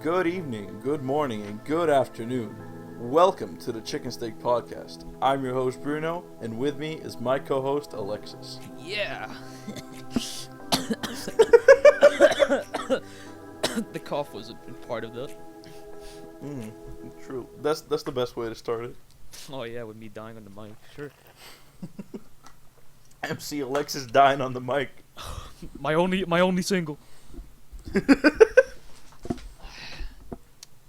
Good evening, good morning, and good afternoon. Welcome to the Chicken Steak Podcast. I'm your host, Bruno, and with me is my co-host, Alexis. Yeah. The cough was a part of that. True. That's the best way to start it. Oh yeah, with me dying on the mic. Sure. MC Alexis dying on the mic. My only single.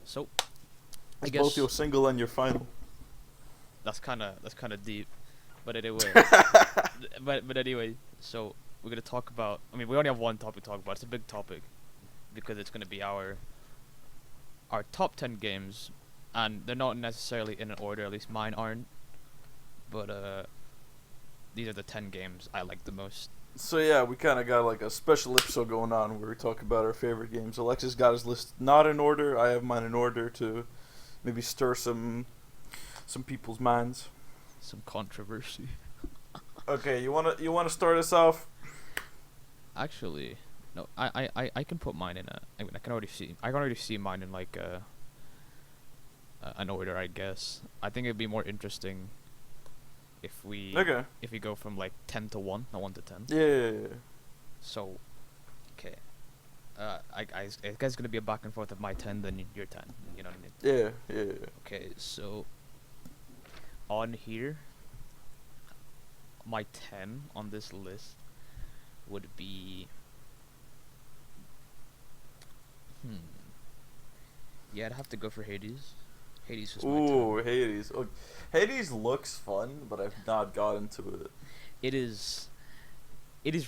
So, I guess both your single and your final. that's kind of deep, but anyway. but anyway, so we're gonna talk about. I mean, we only have one topic to talk about. It's a big topic because it's gonna be our top 10 games, and they're not necessarily in an order. At least mine aren't. But these are the 10 games I like the most. So yeah, we kind of got like a special episode going on where we talk about our favorite games. Alexis got his list not in order. I have mine in order to maybe stir some people's minds. Some controversy. Okay, you wanna start us off? Actually, no. I can put mine in a. I mean, I can already see mine in like an order. I guess. I think it'd be more interesting if we go from like 10 to 1, not 1 to 10. Yeah. So, okay. I guess it's gonna be a back and forth of my 10 then your 10. You know what I mean? Yeah. Okay, so on here, my 10 on this list would be. Yeah, I'd have to go for Hades. Hades was my 10. Ooh, Hades. Oh, Hades looks fun, but I've not got into it. It is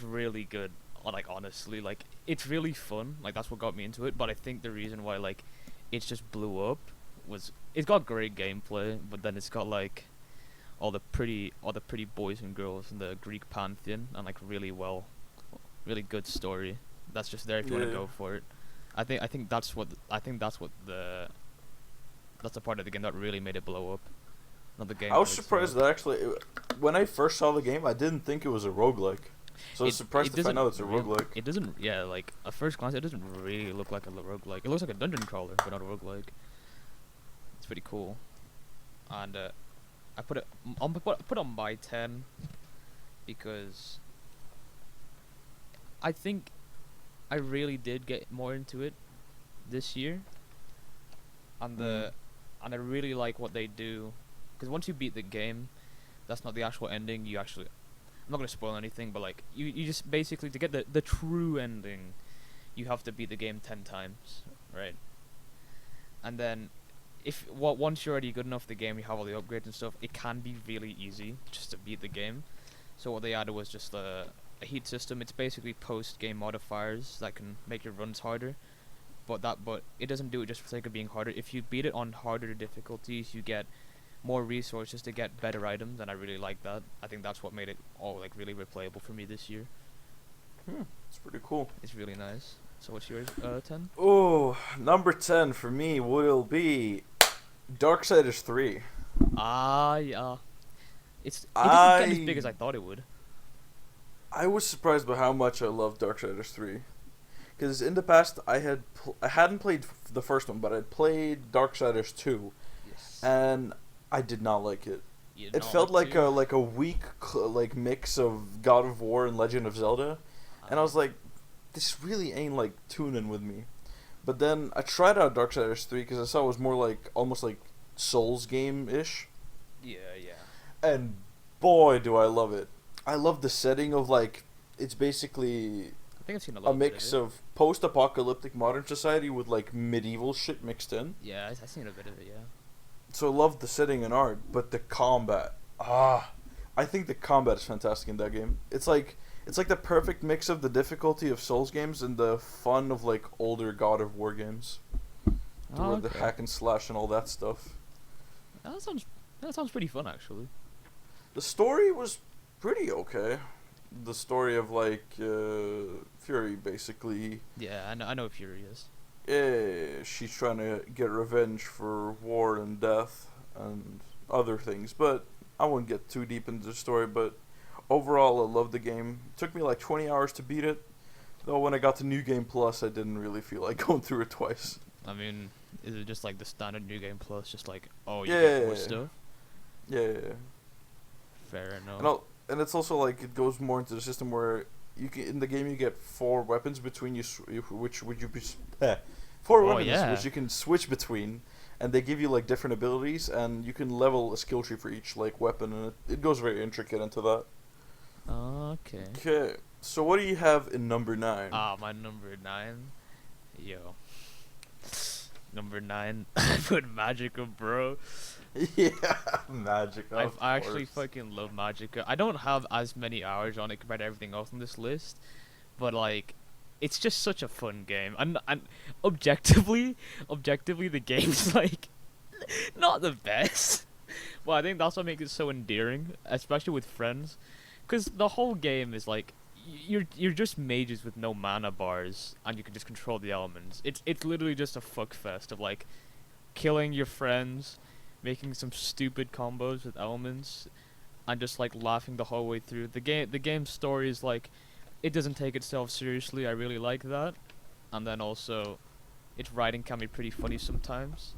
really good. Like, honestly, like, it's really fun. Like, that's what got me into it. But I think the reason why, like, it's just blew up was it's got great gameplay, but then it's got like all the pretty boys and girls in the Greek pantheon, and like really good story. That's just there if you want to go for it. I think that's the part of the game that really made it blow up. Not the game. I was surprised that actually, when I first saw the game, I didn't think it was a roguelike. So I was surprised to find out it's a roguelike. It doesn't, yeah, like, at first glance, it doesn't really look like a roguelike. It looks like a dungeon crawler, but not a roguelike. It's pretty cool. And, I put it on my 10 because I think I really did get more into it this year. And and I really like what they do, because once you beat the game, that's not the actual ending. You actually, I'm not gonna spoil anything, but like you just basically, to get the true ending, you have to beat the game 10 times, right? And then once you're already good enough at the game, you have all the upgrades and stuff, it can be really easy just to beat the game. So what they added was just a heat system. It's basically post-game modifiers that can make your runs harder. But it doesn't do it just for the sake of being harder. If you beat it on harder difficulties, you get more resources to get better items, and I really like that. I think that's what made it all like really replayable for me this year. It's pretty cool. It's really nice. So what's yours? 10? Oh, number 10 for me will be Darksiders 3. Yeah. It doesn't get as big as I thought it would. I was surprised by how much I love Darksiders 3. Because in the past, I hadn't played the first one, but I'd played Darksiders 2, Yes. and I did not like it. You It felt like a weak mix of God of War and Legend of Zelda, and I was like, this really ain't like tuning with me. But then I tried out Darksiders 3 because I saw it was more like almost like Souls game-ish, Yeah. and boy do I love it. I love the setting of like, it's basically I think I've seen a mix of post-apocalyptic modern society with like medieval shit mixed in. Yeah, I've seen a bit of it, yeah. So I love the setting and art, but the combat, I think the combat is fantastic in that game. It's like the perfect mix of the difficulty of Souls games and the fun of like older God of War games. The hack and slash and all that stuff. That sounds pretty fun, actually. The story was pretty okay. The story of like Fury basically. Yeah, I know what Fury is. Yeah, she's trying to get revenge for war and death and other things, but I won't get too deep into the story. But overall, I love the game. It took me like 20 hours to beat it, though when I got to New Game Plus, I didn't really feel like going through it twice. I mean, is it just like the standard New Game Plus? Just like, oh, you Yeah, get yeah, more yeah. stuff? Yeah. Fair enough. And it's also like it goes more into the system where you can in the game you get 4 weapons between which would you be 4 weapons yeah. which you can switch between, and they give you like different abilities, and you can level a skill tree for each like weapon, and it goes very intricate into that. Okay. Okay, so what do you have in number 9? My number 9. Yo. Number 9. I put Magica, bro. Yeah, Magic. I actually fucking love Magica. I don't have as many hours on it compared to everything else on this list, but like, it's just such a fun game. And objectively, the game's like not the best. Well, I think that's what makes it so endearing, especially with friends, because the whole game is like you're just mages with no mana bars, and you can just control the elements. It's literally just a fuck fest of like killing your friends, making some stupid combos with elements, and just like laughing the whole way through. The game's story is like, it doesn't take itself seriously. I really like that, and then also, its writing can be pretty funny sometimes.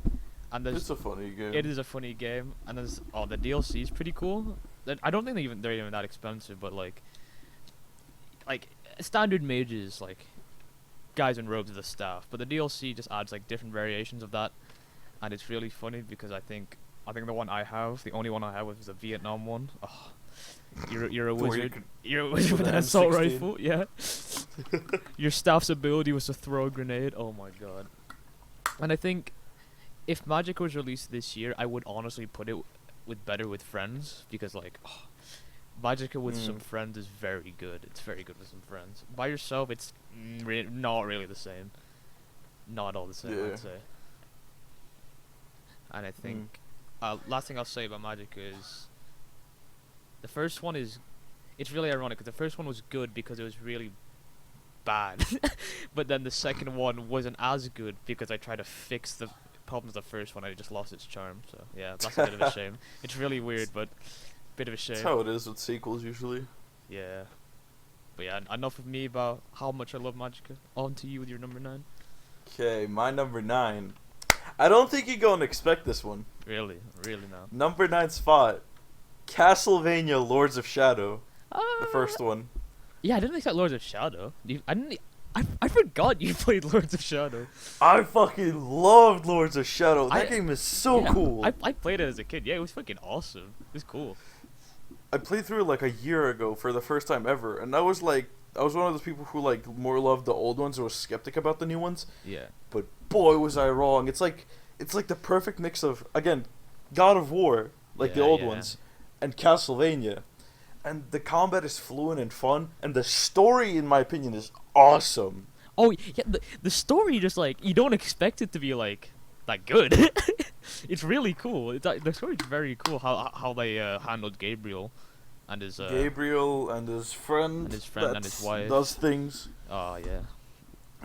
And It's a funny game. it is a funny game, and there's the DLC is pretty cool. I don't think they're even that expensive, but like standard mages, like guys in robes are the staff, but the DLC just adds like different variations of that, and it's really funny because I think the one I have, the only one I have, was the Vietnam one. Oh, you're a Where you wizard. could- You're a wizard with with an an assault M16. rifle. Yeah. Your staff's ability was to throw a grenade. Oh my god. And I think if Magic was released this year, I would honestly put it with better with friends, because like, Magica with some friends is very good. It's very good with some friends. By yourself, it's not really the same. Not all the same, Yeah. I'd say. And I think last thing I'll say about Magica is the first one is, it's really ironic because the first one was good because it was really bad, but then the second one wasn't as good because I tried to fix the problems of the first one and it just lost its charm. So yeah, that's a bit of a shame. It's really weird, but bit of a shame. That's how it is with sequels usually. Yeah. But yeah, enough of me about how much I love Magica. On to you with your number 9. Okay, my number 9. I don't think you're going to expect this one. Really now. Number 9 spot. Castlevania Lords of Shadow. The first one. Yeah, I didn't expect Lords of Shadow. I forgot you played Lords of Shadow. I fucking loved Lords of Shadow. That game is so cool. I played it as a kid. Yeah, it was fucking awesome. It was cool. I played through it like a year ago for the first time ever, and I was one of those people who like more loved the old ones or was skeptic about the new ones. Yeah. But boy, was I wrong. It's like the perfect mix of, again, God of War, like the old ones, and Castlevania. And the combat is fluent and fun, and the story, in my opinion, is awesome. Oh yeah, the story just like, you don't expect it to be like that good. It's really cool. The story's very cool. How they handled Gabriel and his Gabriel and his friend and his wife does things. Oh yeah.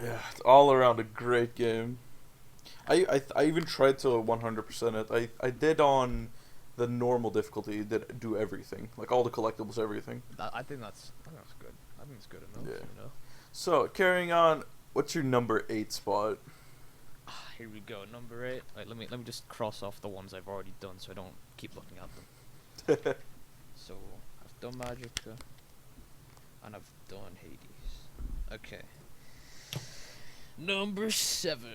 Yeah, it's all around a great game. I even tried to 100% it. I did on the normal difficulty, did do everything, like all the collectibles, everything. I think that's good. I think it's good enough. Yeah. You know. So carrying on, what's your number 8 spot? Here we go, number 8. Right, let me just cross off the ones I've already done so I don't keep looking at them. So I've done Magica, and I've done Hades. Okay. Number 7.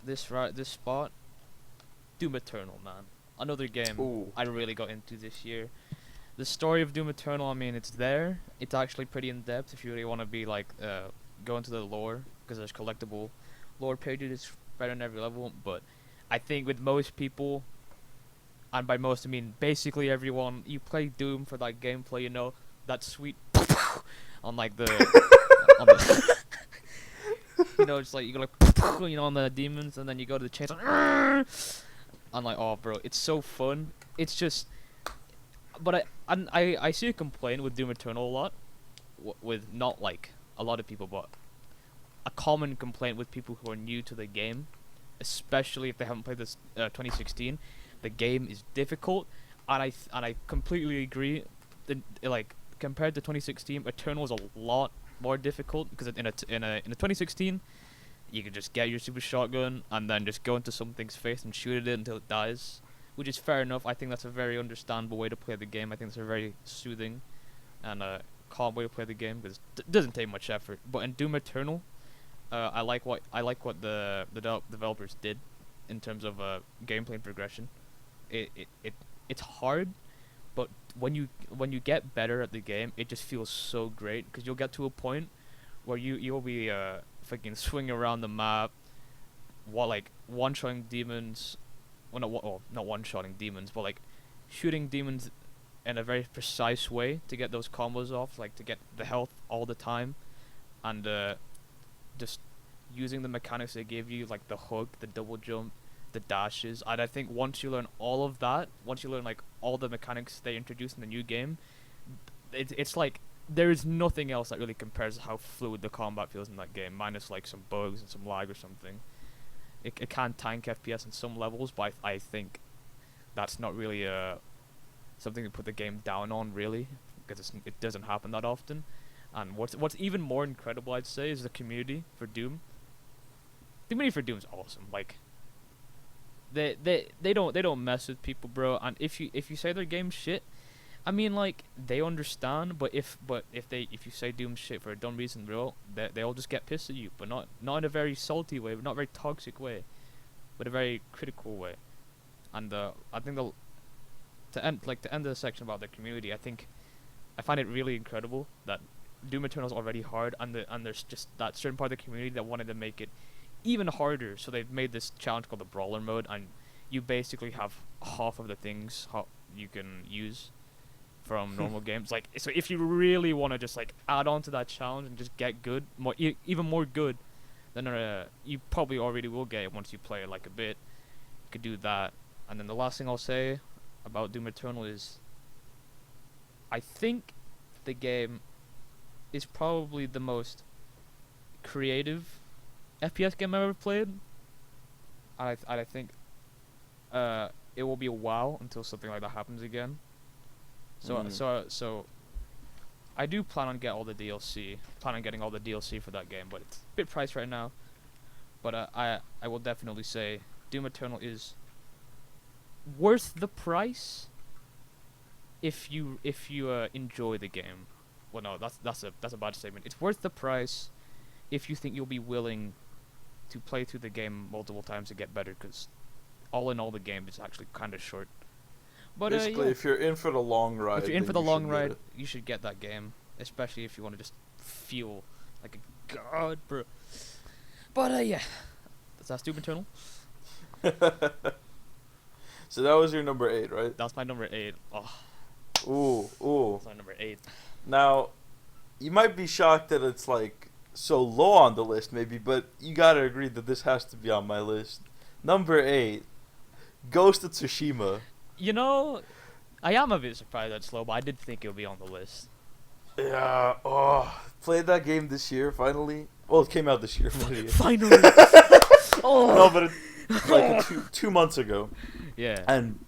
This spot, Doom Eternal, man. Another game Ooh. I really got into this year. The story of Doom Eternal, I mean, it's there. It's actually pretty in depth if you really want to be like go into the lore, because there's collectible lore pages. It's better on every level, but I think with most people, and by most I mean basically everyone, you play Doom for that gameplay, you know, that sweet on like the, on the you know, it's like you go like you know, on the demons, and then you go to the chains, I'm like, oh bro, it's so fun. It's just, but I see a complaint with Doom Eternal a lot, with not like a lot of people, but a common complaint with people who are new to the game, especially if they haven't played this 2016. The game is difficult, and I completely agree. Like compared to 2016, Eternal is a lot more difficult, because in a 2016, you can just get your super shotgun and then just go into something's face and shoot it until it dies, which is fair enough. I think that's a very understandable way to play the game. I think it's a very soothing and calm way to play the game because it doesn't take much effort. But in Doom Eternal, I like what the developers did in terms of gameplay and progression. It's hard, but when you get better at the game, it just feels so great because you'll get to a point where you'll be fucking swinging around the map, while like one-shotting demons, not one-shotting demons, but like shooting demons in a very precise way to get those combos off, like to get the health all the time, and just using the mechanics they give you, like the hook, the double jump, the dashes. And I think once you learn all of that, once you learn like all the mechanics they introduced in the new game, it's like there is nothing else that really compares to how fluid the combat feels in that game, minus like some bugs and some lag or something. It can tank FPS in some levels, but I think that's not really something to put the game down on, really, because it doesn't happen that often. And what's even more incredible, I'd say, is the community for Doom. The community for Doom's awesome. Like they don't mess with people, bro. And if you say their game's shit, I mean, like, they understand. But if you say Doom's shit for a dumb reason, bro, they'll just get pissed at you. But not in a very salty way, not a very toxic way, but a very critical way. And I think to end the section about the community, I find it really incredible that Doom Eternal is already hard, and there's just that certain part of the community that wanted to make it even harder. So they've made this challenge called the Brawler mode, and you basically have half of the things you can use from normal games. Like, so if you really want to just like add on to that challenge and just get good, even more good, then you probably already will get it once you play it like a bit. You could do that. And then the last thing I'll say about Doom Eternal is, I think the game is probably the most creative FPS game I've ever played. I think it will be a while until something like that happens again. So I do plan on getting all the DLC for that game, but it's a bit priced right now. But I will definitely say Doom Eternal is worth the price if you enjoy the game. Well, no, that's a bad statement. It's worth the price if you think you'll be willing to play through the game multiple times to get better, because all in all, the game is actually kind of short. But basically, if you're in for the long ride, you should get that game, especially if you want to just feel like a god, bro. But yeah, that's Doom Eternal. So that was your number 8, right? That's my number 8. Oh. Ooh. That's my number 8. Now, you might be shocked that it's like so low on the list, maybe, but you gotta agree that this has to be on my list. Number 8, Ghost of Tsushima. You know, I am a bit surprised that's slow, but I did think it would be on the list. Yeah. Played that game this year finally. Well, it came out this year. Finally. No, but like 2 months ago. Yeah. And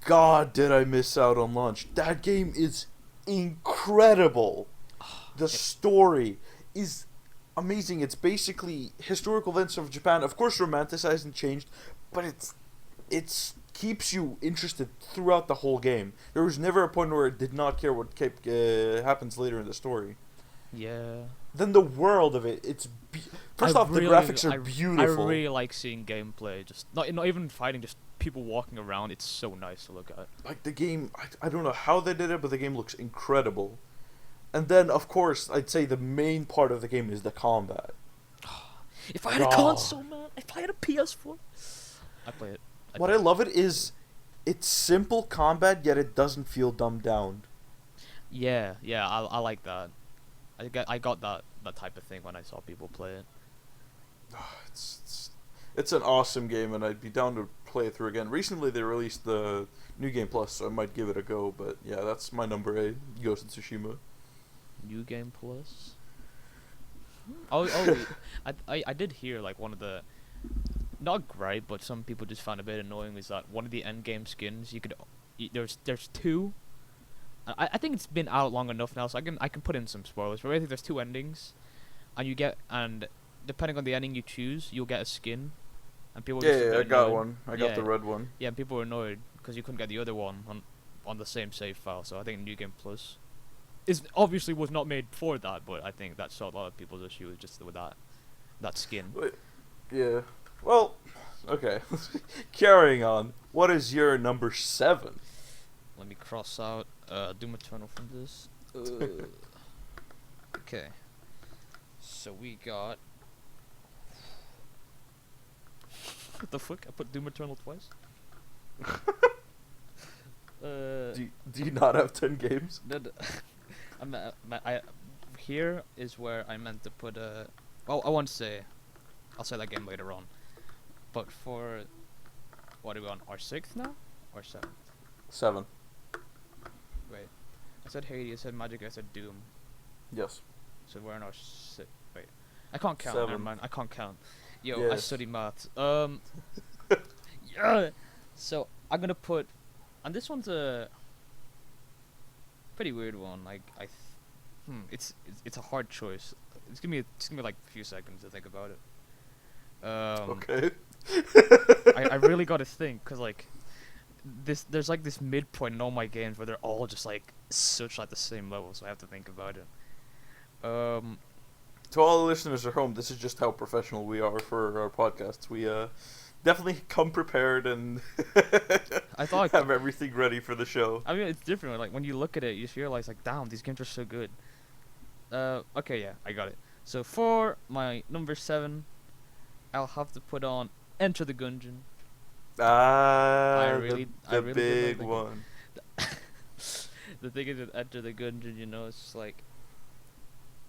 God, did I miss out on launch. That game is incredible. The story is amazing. It's basically historical events of Japan, of course romanticized and changed, but it's keeps you interested throughout the whole game. There was never a point where it did not care what happens later in the story. Yeah. Then the world of it, first off, the graphics are beautiful. I really like seeing gameplay, just not even fighting, just people walking around. It's so nice to look at. Like the game, I don't know how they did it, but the game looks incredible. And then, of course, I'd say the main part of the game is the combat. If I had a console, man, if I had a PS4, I'd play it. I love it is, it's simple combat, yet it doesn't feel dumbed down. Yeah, I like that. I got that type of thing when I saw people play it. It's an awesome game, and I'd be down to play it through again. Recently, they released the New Game Plus, so I might give it a go. But yeah, that's my number 8, Ghost of Tsushima. New Game Plus. I did hear like one of the, not gripe, but some people just found a bit annoying, is that one of the end game skins there's 2. I think it's been out long enough now, so I can put in some spoilers. But I think there's 2 endings, and depending on the ending you choose, you'll get a skin, and people were Yeah, just a yeah, bit I got annoyed. one. I got Yeah, the red one. yeah, and people were annoyed because you couldn't get the other one on the same save file. So I think New Game Plus is obviously was not made for that, but I think that's a lot of people's issue is just with that skin. Wait, yeah. Well, okay. Carrying on. What is your number 7? Let me cross out Doom Eternal from this. Okay. So we got. What the fuck? I put Doom Eternal twice? Do you not have 10 games? No, here is where I meant to put well, I want to say. I'll say that game later on. But for. What are we on? Our 6th now? Or 7th? 7. Wait. I said Hades, I said Magic, I said Doom. Yes. So we're on our 6th. Wait. I can't count, 7. never mind. I can't count. Yo, I Yes. study maths. Yeah. So I'm gonna put, and this one's a pretty weird one. Like it's a hard choice. It's gonna be like a few seconds to think about it. Okay. I really gotta think, cause like there's like this midpoint in all my games where they're all just like such like the same level, so I have to think about it. To all the listeners at home, this is just how professional we are for our podcasts. We definitely come prepared and I thought have everything ready for the show. I mean, it's different. Like when you look at it, you just realize like, damn, these games are so good. Okay, yeah, I got it. So for my number 7, I'll have to put on Enter the Gungeon. Ah, the really big big one. The thing is with Enter the Gungeon, you know, it's just like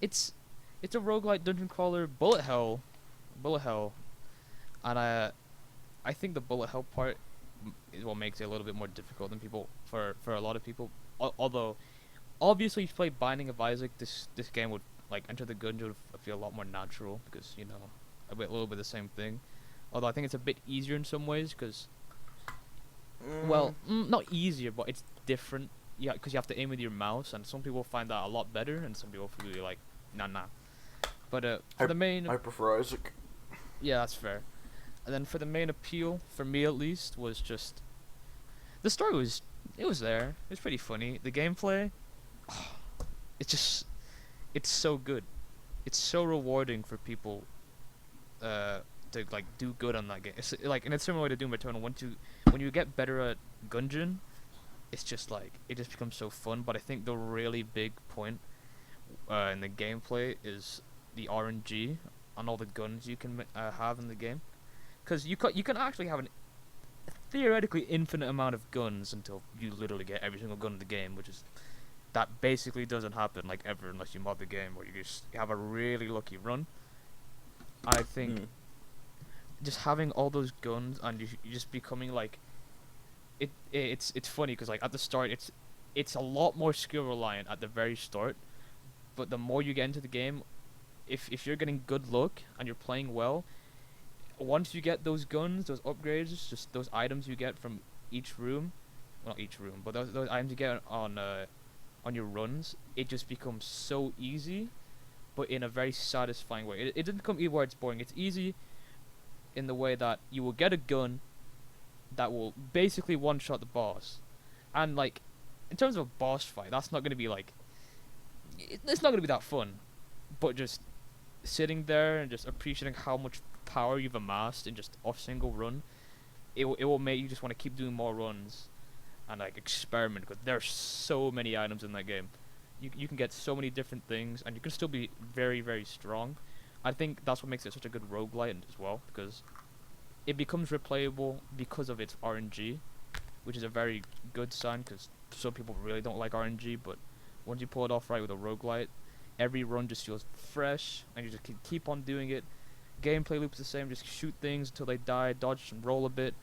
it's a roguelike dungeon crawler, bullet hell, and I think the bullet hell part is what makes it a little bit more difficult than people for a lot of people. Although, obviously, if you play Binding of Isaac, this game would like Enter the Gungeon would feel a lot more natural because you know a little bit the same thing. Although I think it's a bit easier in some ways because, well, not easier, but it's different. Yeah, because you have to aim with your mouse, and some people find that a lot better, and some people feel like nah. But for the main, I prefer Isaac. yeah, that's fair. And then for the main appeal, for me at least, was just the story was there. It was pretty funny. The gameplay, it's so good. It's so rewarding for people to like do good on that game. It's like in a similar way to Doom Eternal. When you get better at Gungeon, it's just like it just becomes so fun. But I think the really big point in the gameplay is the RNG on all the guns you can have in the game, because you can actually have an theoretically infinite amount of guns until you literally get every single gun in the game, which is that basically doesn't happen like ever unless you mod the game, where you have a really lucky run. I think just having all those guns and you just becoming like it's funny because like at the start it's a lot more skill reliant at the very start, but the more you get into the game, if you're getting good luck and you're playing well, once you get those guns, those upgrades, just those items you get from each room, well, not each room, but those items you get on your runs, it just becomes so easy, but in a very satisfying way. It doesn't become easy where it's boring. It's easy in the way that you will get a gun that will basically one-shot the boss, and like in terms of a boss fight, that's not gonna be like it's not gonna be that fun, but just sitting there and just appreciating how much power you've amassed in just a single run, it will make you just want to keep doing more runs and like experiment, because there's so many items in that game. You can get so many different things and you can still be very, very strong. I think that's what makes it such a good roguelite as well, because it becomes replayable because of its RNG, which is a very good sign, because some people really don't like RNG, but once you pull it off right with a roguelite, every run just feels fresh, and you just can keep on doing it. Gameplay loop's the same, just shoot things until they die, dodge and roll a bit.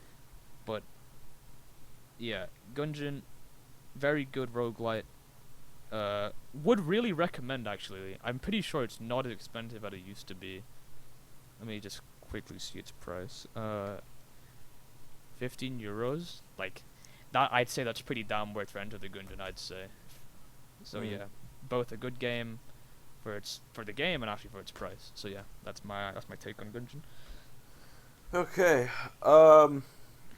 But yeah, Gungeon, very good roguelite. Would really recommend, actually. I'm pretty sure it's not as expensive as it used to be. Let me just quickly see its price. 15 euros. Like, that, I'd say that's pretty damn worth for Enter the Gungeon, I'd say. So yeah, both a good game, for the game and actually for its price. So yeah, that's my take on Gungeon. Okay.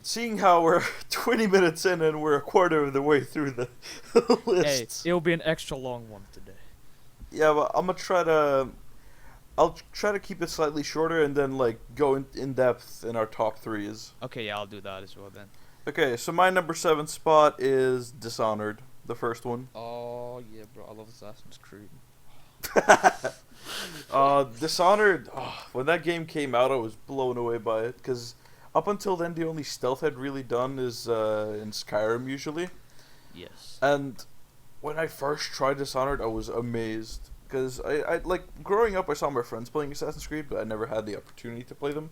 Seeing how we're 20 minutes in and we're a quarter of the way through the Hey, list. it'll be an extra long one today. Yeah, but I'm gonna try to. I'll try to keep it slightly shorter and then like go in depth in our top threes. Okay, yeah, I'll do that as well then. Okay, so my number 7 spot is Dishonored, the first one. Oh yeah, bro, I love Assassin's Creed. Dishonored. When that game came out, I was blown away by it because up until then, the only stealth I'd really done is in Skyrim usually. Yes. And when I first tried Dishonored, I was amazed because I like growing up. I saw my friends playing Assassin's Creed, but I never had the opportunity to play them.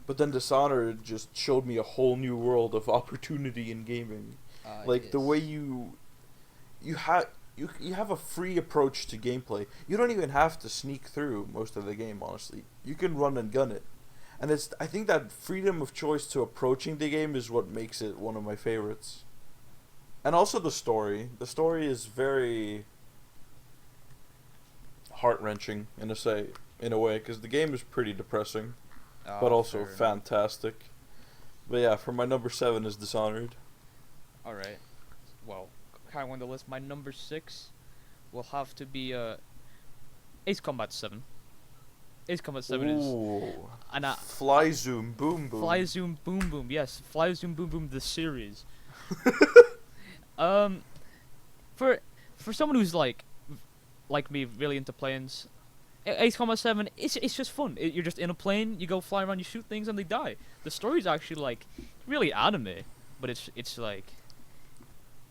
But then Dishonored just showed me a whole new world of opportunity in gaming. Like the way you have a free approach to gameplay. You don't even have to sneak through most of the game, honestly. You can run and gun it. And I think that freedom of choice to approaching the game is what makes it one of my favorites. And also the story. The story is very heart-wrenching in a way because the game is pretty depressing, but also fantastic. But yeah, for my number 7 is Dishonored. All right. Well, kind of on the list. My number 6 will have to be Ace Combat 7. Ace Combat 7 Ooh. is and Fly Zoom Boom Boom. Fly Zoom Boom Boom. Yes, Fly Zoom Boom Boom the series. For someone who's like me, really into planes, Ace Combat 7, it's just fun. You're just in a plane, you go fly around, you shoot things, and they die. The story's actually like really anime, but it's like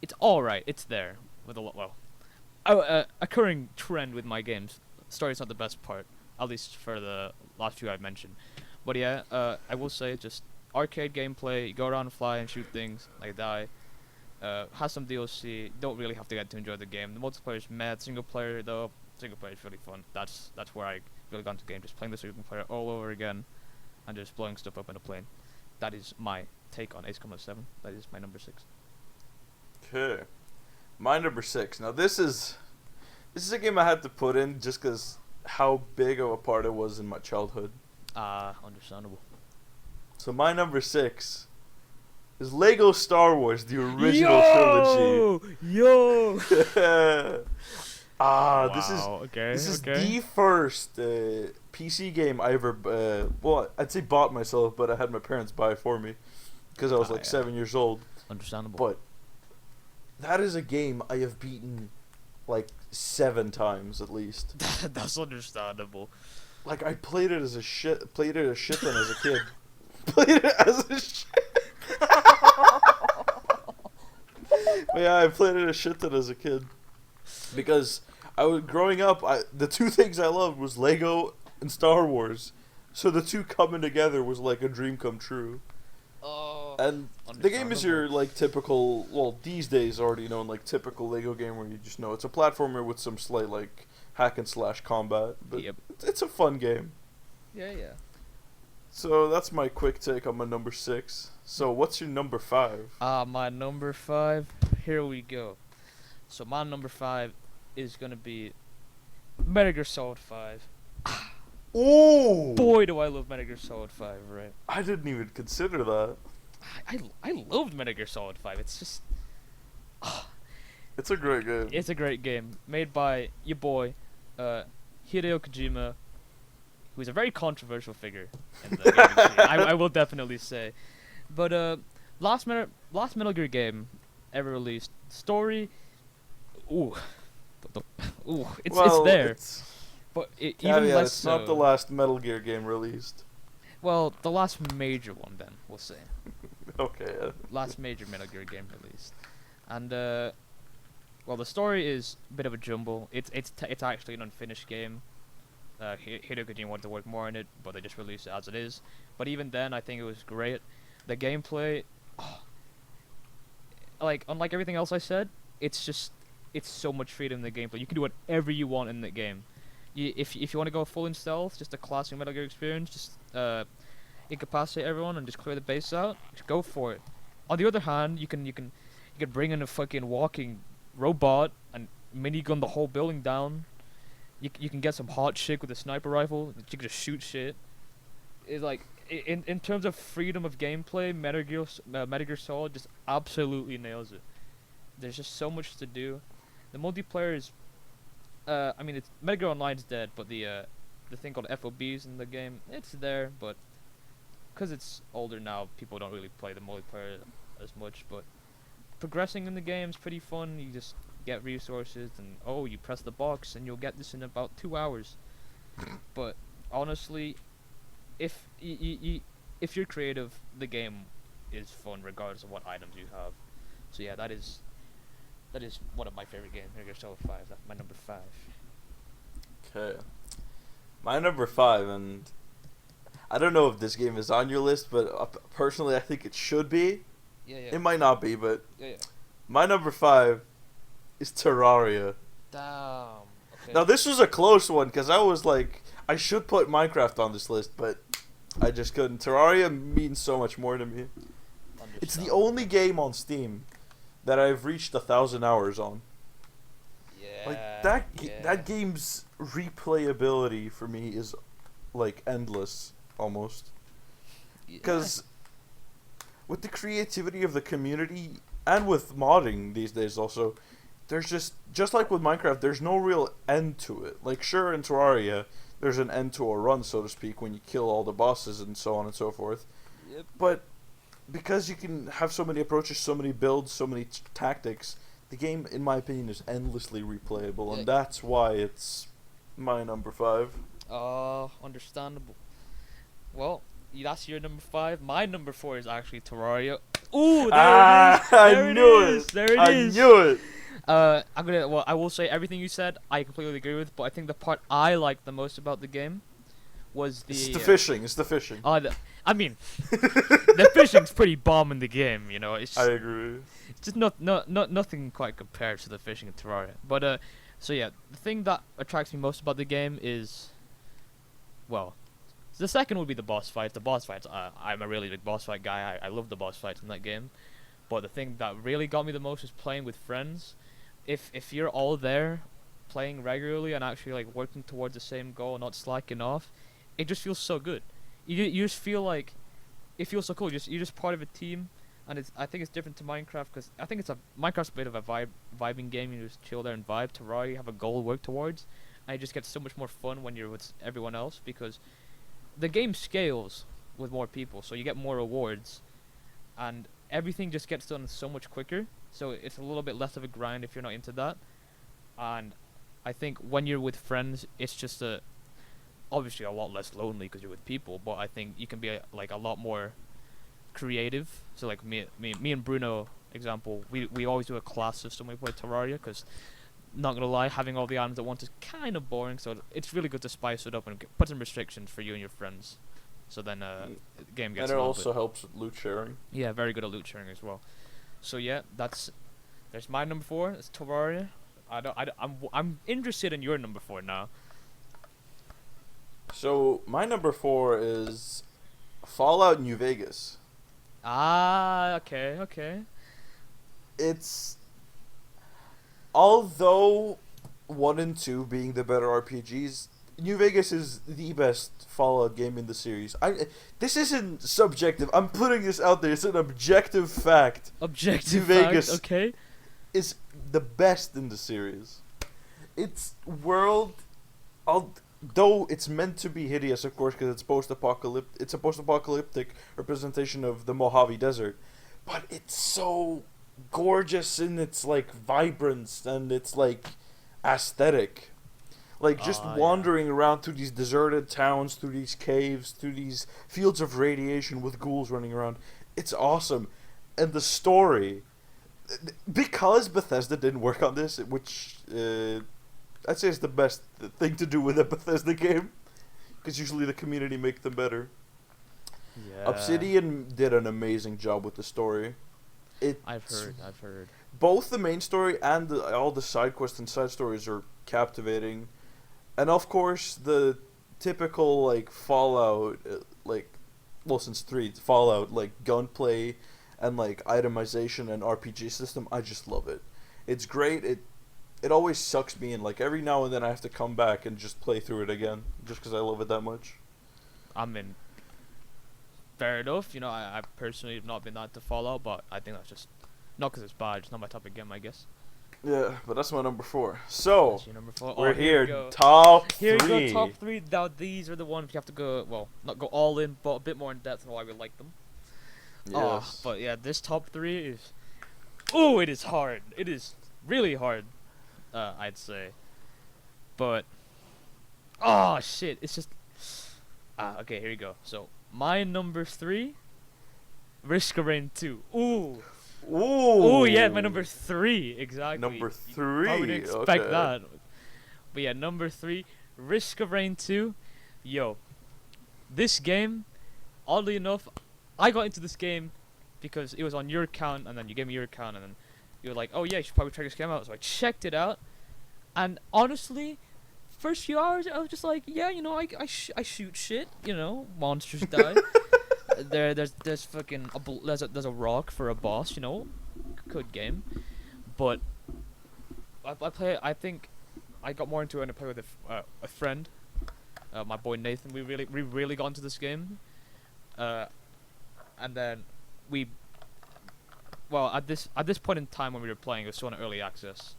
it's all right. It's there with a lot. Well, occurring trend with my games. Story's not the best part, at least for the last few I've mentioned. But yeah, I will say just arcade gameplay. You go around and fly and shoot things, they die. Has some DLC. Don't really have to get to enjoy the game. The multiplayer is mad. Single player though, single player is really fun. That's where I really got into the game. Just playing the single player all over again, and just blowing stuff up in a plane. That is my take on Ace Combat 7. That is my number 6. Okay, my number 6. Now this is a game I had to put in just because how big of a part it was in my childhood. Understandable. So my number 6 is Lego Star Wars, the original trilogy. Yo! Wow, this is the first PC game I ever I'd say bought myself, but I had my parents buy it for me because I was 7 years old. Understandable. But that is a game I have beaten like 7 times at least. That's understandable. Like I played it a shit ton as a kid. Played it as a shit. But yeah, I played it a shit ton as a kid because I was growing up. The two things I loved was Lego and Star Wars, so the two coming together was like a dream come true. And the game is your like typical, well these days already known like typical Lego game where you just know it's a platformer with some slight like hack and slash combat, but it's a fun game. Yeah. So that's my quick take on my number 6. So what's your number 5? My number 5. Here we go. So my number 5 is gonna be Metal Gear Solid 5. Oh! Boy, do I love Metal Gear Solid 5, right? I didn't even consider that. I loved Metal Gear Solid 5. It's just It's a great game. It's a great game made by your boy Hideo Kojima, who's a very controversial figure in the gaming scene. I will definitely say. But last Metal Gear game ever released. Story, it's there. But even less it's not the last Metal Gear game released. Well, the last major one then, we'll say. Okay. Last major Metal Gear game released. And well, the story is a bit of a jumble. It's actually an unfinished game. Hideo Kojima wanted to work more on it, but they just released it as it is. But even then, I think it was great. The gameplay, like unlike everything else I said, it's so much freedom in the gameplay. You can do whatever you want in the game. If you want to go full in stealth, just a classic Metal Gear experience, just incapacitate everyone and just clear the base out, just go for it. On the other hand, you can bring in a fucking walking robot and minigun the whole building down, You can get some hot chick with a sniper rifle. You can just shoot shit. It's like in terms of freedom of gameplay, Metal Gear Solid just absolutely nails it. There's just so much to do. The multiplayer is, I mean, it's Metal Gear Online's dead, but the thing called FOBs in the game, it's there, but because it's older now, people don't really play the multiplayer as much. But progressing in the game is pretty fun. You just get resources, and you press the box, and you'll get this in about 2 hours. But honestly, if if you're creative, the game is fun regardless of what items you have. So yeah, that is one of my favorite games. Metal Gear Solid 5. That's my number 5. Okay. My number 5, and I don't know if this game is on your list, but personally I think it should be. Yeah. It might not be, but Yeah. my number 5 is Terraria. Damn. Okay. Now this was a close one because I was like, I should put Minecraft on this list, but I just couldn't. Terraria means so much more to me. It's the only game on Steam that I've reached 1,000 hours on. Yeah. Like that game's replayability for me is like endless almost. Because with the creativity of the community and with modding these days also, there's just like with Minecraft, there's no real end to it. Like sure in Terraria, there's an end to a run, so to speak, when you kill all the bosses and so on and so forth. Yep. But because you can have so many approaches, so many builds, so many tactics, the game, in my opinion, is endlessly replayable, and that's why it's my number 5. Understandable. Well, that's your number 5. My number 4 is actually Terraria. Ooh, there it is. I knew it. There it is. I knew it. I will say everything you said, I completely agree with, but I think the part I liked the most about the game was It's the fishing. It's the fishing. I mean, the fishing's pretty bomb in the game, you know. It's just, I agree. it's just nothing quite compared to the fishing in Terraria. But so yeah, the thing that attracts me most about the game is, well, the second would be the boss fights. The boss fights, I'm a really big boss fight guy. I love the boss fights in that game. But the thing that really got me the most is playing with friends. If you're all there, playing regularly and actually like working towards the same goal, not slacking off, it just feels so good. You just feel like it feels so cool. You're just part of a team, and I think it's different to Minecraft because I think Minecraft's a bit of a vibing game. You just chill there and vibe. Terraria, you have a goal to work towards, and it just gets so much more fun when you're with everyone else because the game scales with more people, so you get more rewards, and everything just gets done so much quicker. So it's a little bit less of a grind if you're not into that, and I think when you're with friends, it's just obviously a lot less lonely because you're with people, but I think you can be a lot more creative. So like me and Bruno, example, we always do a class system when we play Terraria because, not gonna lie, having all the items at once is kind of boring. So it's really good to spice it up and put some restrictions for you and your friends. So then the game gets. And it also helps with loot sharing. Yeah, very good at loot sharing as well. So yeah, there's my number 4. It's Terraria. I'm interested in your number 4 now. So my number 4 is Fallout New Vegas. Okay. It's, although 1 and 2 being the better RPGs, New Vegas is the best Fallout game in the series. This isn't subjective. I'm putting this out there. It's an objective fact. Objective New fact, Vegas okay. is the best in the series. Its world, though it's meant to be hideous, of course, because it's a post-apocalyptic representation of the Mojave Desert, but it's so gorgeous in its like vibrance and its like aesthetic. Like just wandering around through these deserted towns, through these caves, through these fields of radiation with ghouls running around. It's awesome. And the story, because Bethesda didn't work on this, which I'd say is the best thing to do with a Bethesda game, because usually the community make them better. Yeah. Obsidian did an amazing job with the story. I've heard. Both the main story and all the side quests and side stories are captivating. And of course, the typical like Fallout, since 3, Fallout like gunplay and like itemization and RPG system, I just love it. It's great. it always sucks me in. Like every now and then I have to come back and just play through it again, just because I love it that much. I mean, fair enough. You know, I personally have not been that to Fallout, but I think that's just not because it's bad. It's not my type of game, I guess. Yeah, but that's my number 4. So That's your number 4. we're Oh, here we here, go. top Here 3. we go, top 3. Now these are the ones you have to go. Well, not go all in, but a bit more in depth on why we like them. Yes. But yeah, this top 3 is. Oh, it is hard. It is really hard. I'd say. But. Oh shit! It's just. Okay, here we go. So my number 3. Risk of Rain 2. Ooh. Ooh. Oh yeah, my number 3 exactly. Number 3. Probably didn't expect okay. that. But yeah, number 3, Risk of Rain 2. Yo, this game, oddly enough, I got into this game because it was on your account, and then you gave me your account, and then you were like, oh yeah, you should probably check this game out. So I checked it out, and honestly, first few hours I was just like, yeah, you know, I shoot shit, you know, monsters die. There's fucking there's a rock for a boss, you know, good game, but I think I got more into it when I played with a friend, my boy Nathan. We really got into this game, and then at this point in time when we were playing, it was still in early access,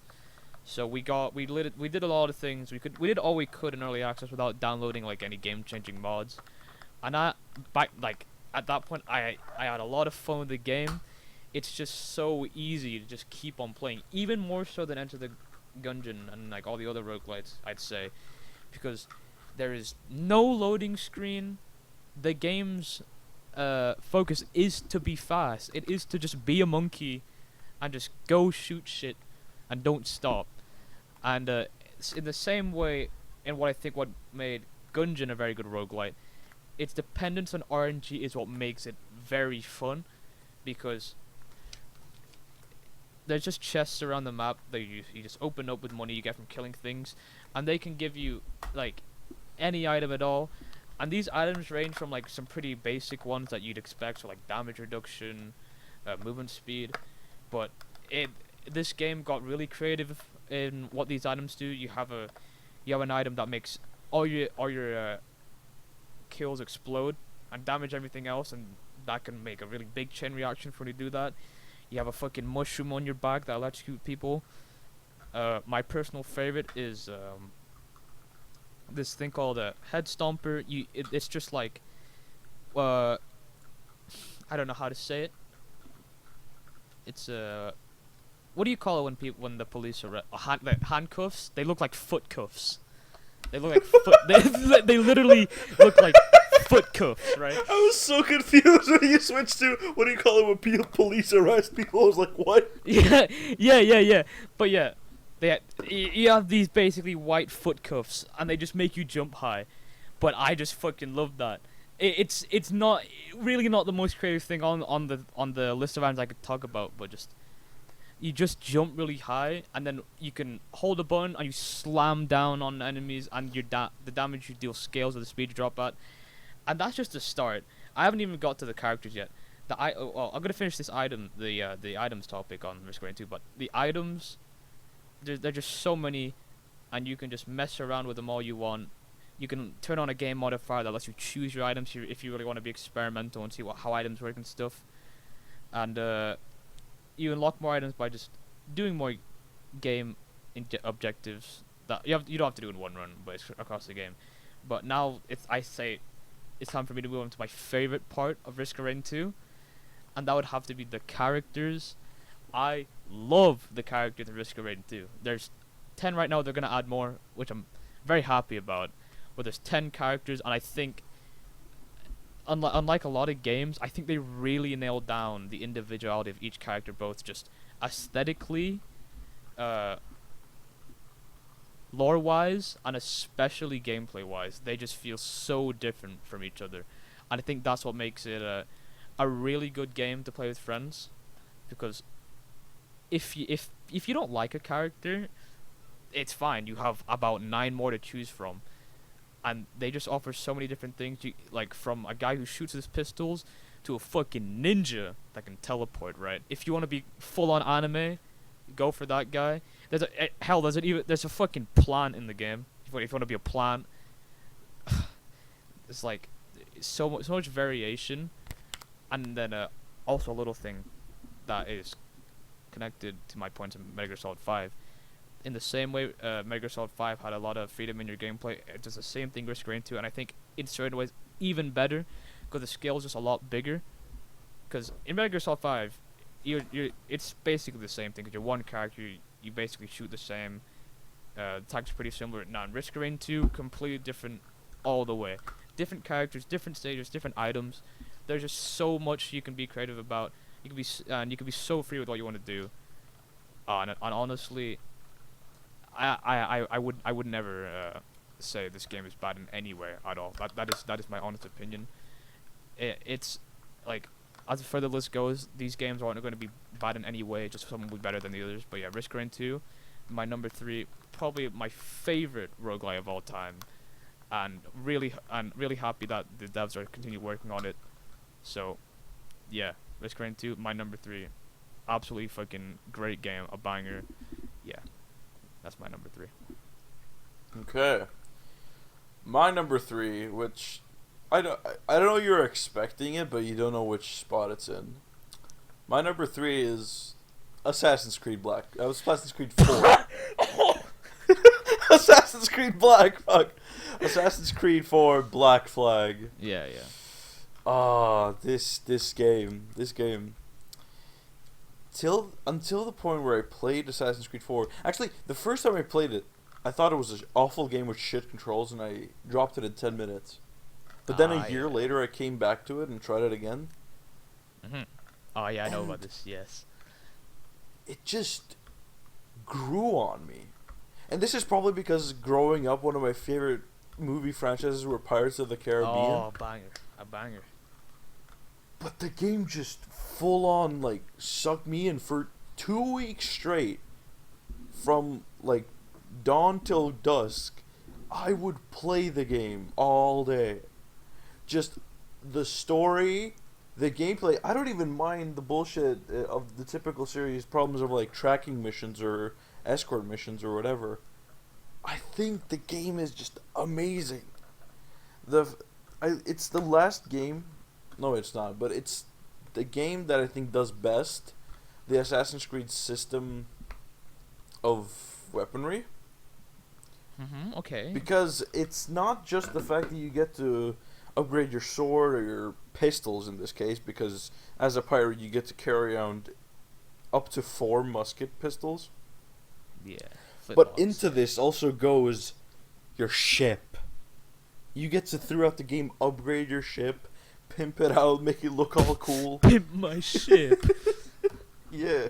so we did a lot of things. We did all we could in early access without downloading like any game changing mods, and at that point, I had a lot of fun with the game. It's just so easy to just keep on playing, even more so than Enter the Gungeon and like all the other roguelites, I'd say, because there is no loading screen. The game's focus is to be fast. It is to just be a monkey and just go shoot shit and don't stop. And it's in the same way, in what I think what made Gungeon a very good roguelite, its dependence on RNG is what makes it very fun, because there's just chests around the map that you just open up with money you get from killing things, and they can give you like any item at all, and these items range from like some pretty basic ones that you'd expect, so like damage reduction, movement speed, but this game got really creative in what these items do. You have an item that makes all your kills explode and damage everything else, and that can make a really big chain reaction for when you do that. You have a fucking mushroom on your back that electrocute people. My personal favorite is this thing called a head stomper. It's just like I don't know how to say it. It's what do you call it when the police are handcuffs? They look like foot cuffs. They look like they literally look like foot cuffs, right? I was so confused when you switched to what do you call it when police arrest people. I was like, what? Yeah. But yeah, you have these basically white foot cuffs, and they just make you jump high. But I just fucking love that. It's not really not the most creative thing on the list of items I could talk about, but you just jump really high, and then you can hold a button and you slam down on enemies, and the damage you deal scales with the speed you drop at. And that's just the start. I haven't even got to the characters yet. I'm gonna finish this the items topic on Risk of Rain 2, but the items, they're just so many, and you can just mess around with them all you want. You can turn on a game modifier that lets you choose your items if you really want to be experimental and see how items work and stuff. And you unlock more items by just doing more game objectives that you don't have to do in one run, but it's across the game. But now it's time for me to move on to my favorite part of Risk of Rain 2, and that would have to be the characters. I love the characters in Risk of Rain 2. There's 10 right now. They're gonna add more, which I'm very happy about. But there's 10 characters, and I think, unlike a lot of games, I think they really nailed down the individuality of each character, both just aesthetically, lore-wise, and especially gameplay-wise. They just feel so different from each other, and I think that's what makes it a really good game to play with friends. Because if you don't like a character, it's fine. You have about 9 more to choose from. And they just offer so many different things, like from a guy who shoots his pistols to a fucking ninja that can teleport, right? If you want to be full-on anime, go for that guy. there's a fucking plant in the game. If you want to be a plant, it's like so much variation, and then also a little thing that is connected to my points in Metal Gear Solid 5. In the same way, Metal Gear Solid 5 had a lot of freedom in your gameplay. It does the same thing Risk Rain 2, and I think in certain ways even better, because the scale is just a lot bigger. Because in Metal Gear Solid 5, it's basically the same thing. Cause you're one character, you basically shoot the same. The tactics pretty similar. Now in Risk Rain 2, completely different all the way. Different characters, different stages, different items. There's just so much you can be creative about. You can be so free with what you want to do. And honestly, I would never say this game is bad in any way at all. That is my honest opinion. It's like, as for the list goes, these games aren't going to be bad in any way. Just some will be better than the others. But yeah, Risk Rain 2, my number 3, probably my favorite roguelike of all time, and really happy that the devs are continuing working on it. So, yeah, Risk Rain 2, my number 3, absolutely fucking great game, a banger. Yeah, that's my number 3. Okay. My number 3, which I don't know you're expecting it, but you don't know which spot it's in. My number 3 is Assassin's Creed Black. Assassin's Creed 4. Assassin's Creed Black. Fuck. Assassin's Creed 4 Black Flag. Yeah. Ah, this game. Until the point where I played Assassin's Creed 4. Actually, the first time I played it, I thought it was an awful game with shit controls, and I dropped it in 10 minutes. But then a year later, I came back to it and tried it again. Mhm. Oh yeah, I know about this. Yes. It just grew on me. And this is probably because growing up, one of my favorite movie franchises were Pirates of the Caribbean. Oh, a banger. But the game just full on, like, sucked me in for 2 weeks straight. From, like, dawn till dusk, I would play the game all day. Just the story, the gameplay. I don't even mind the bullshit of the typical series problems of, like, tracking missions or escort missions or whatever. I think the game is just amazing. It's the last game. No, it's not. But it's the game that I think does best the Assassin's Creed system of weaponry. Okay. Because it's not just the fact that you get to upgrade your sword or your pistols in this case, because as a pirate you get to carry around up to 4 musket pistols. Yeah. But into this also goes your ship. You get to, throughout the game, upgrade your ship, pimp it out, make it look all cool. Pimp my ship. Yeah.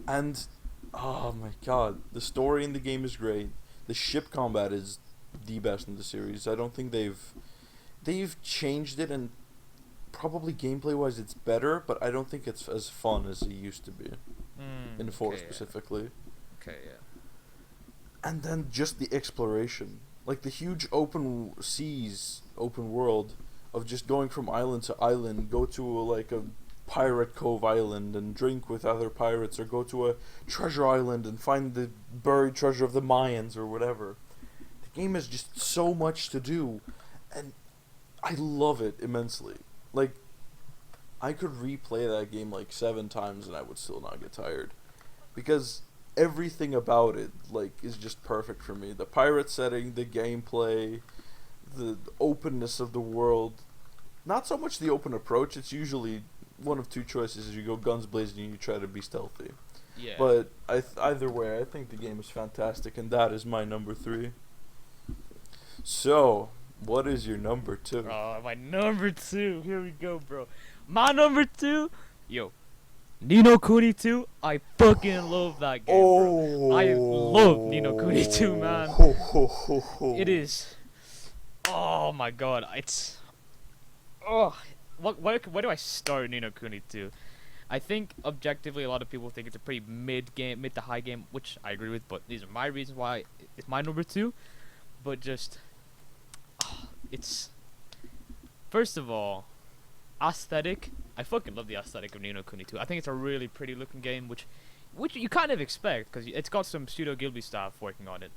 And, oh my god, the story in the game is great. The ship combat is the best in the series. I don't think they've changed it, and probably gameplay wise it's better, but I don't think it's as fun as it used to be. In 4 specifically. Okay, yeah. And then just the exploration. Like the huge open world of just going from island to island, go to a pirate cove island and drink with other pirates, or go to a treasure island and find the buried treasure of the Mayans or whatever. The game has just so much to do, and I love it immensely. Like, I could replay that game like 7 times and I would still not get tired, because everything about it is just perfect for me. The pirate setting, the gameplay, the openness of the world. Not so much the open approach. It's usually one of 2 choices: you go guns blazing and you try to be stealthy. Yeah. But either way, I think the game is fantastic, and that is my number 3. So, what is your number 2? Oh, my number 2. Here we go, bro. My number 2. Yo. Ni no Kuni 2, I fucking love that game, bro. I love Ni no Kuni 2, man. It is. Oh my god, it's. Oh, where do I start Ni no Kuni 2? I think objectively, a lot of people think it's a pretty mid to high game, which I agree with. But these are my reasons why it's my number 2. But just, it's. First of all, aesthetic. I fucking love the aesthetic of Ni no Kuni 2. I think it's a really pretty looking game, which which you kind of expect because it's got some Studio Ghibli staff working on it,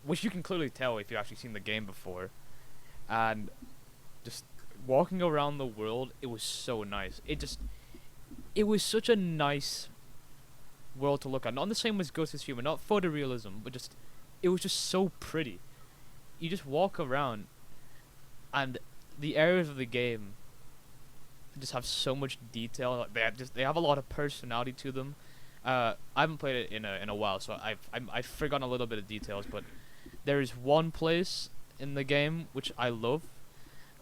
which you can clearly tell if you've actually seen the game before, and just walking around the world, it was so nice. It was such a nice world to look at. Not the same as Ghost of Tsushima, not photorealism, but just it was just so pretty. You just walk around, and the areas of the game just have so much detail. Like they have a lot of personality to them. I haven't played it in a while, so I've forgotten a little bit of details. But there is one place in the game which I love,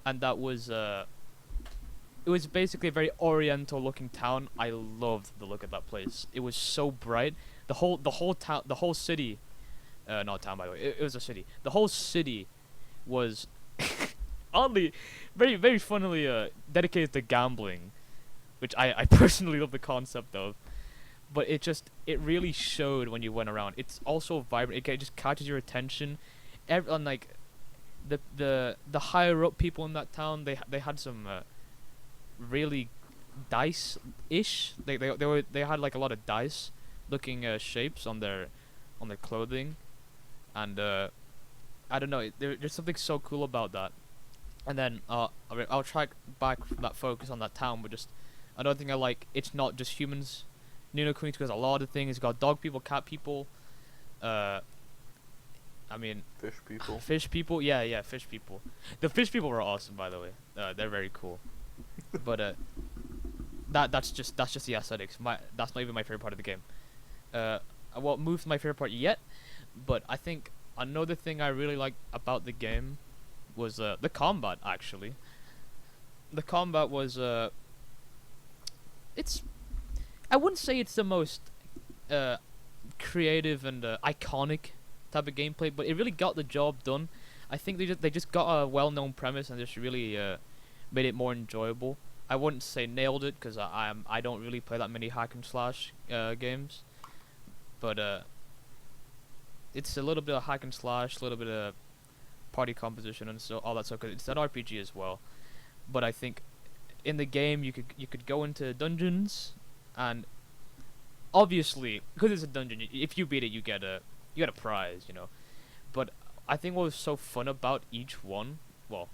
and that was it was basically a very oriental looking town. I loved the look of that place. It was so bright. The whole town, the whole city, not town by the way. It was a city. The whole city was oddly, very funnily dedicated to gambling, which I personally love the concept of. But it really showed when you went around. It's also vibrant. It just catches your attention. And like the higher up people in that town, they had some really dice-ish. They had like a lot of dice looking shapes on their clothing, and I don't know. There's something so cool about that. And then I'll track back from that focus on that town, but just another thing I like. It's not just humans. Ni no Kuni has a lot of things. It's got dog people, cat people. I mean, fish people. Yeah, fish people. The fish people were awesome, by the way. They're very cool. But that's just the aesthetics. That's not even my favorite part of the game. I won't move to my favorite part yet, but I think another thing I really liked about the game was the combat. Actually, the combat was I wouldn't say it's the most creative and iconic type of gameplay, but it really got the job done. I think they just got a well-known premise and just really made it more enjoyable. I wouldn't say nailed it because I don't really play that many hack and slash games, but it's a little bit of hack and slash, a little bit of party composition and so all that stuff. Cause it's an RPG as well, but I think in the game you could go into dungeons, and obviously because it's a dungeon, if you beat it you get a prize, you know. But I think what was so fun about each one, what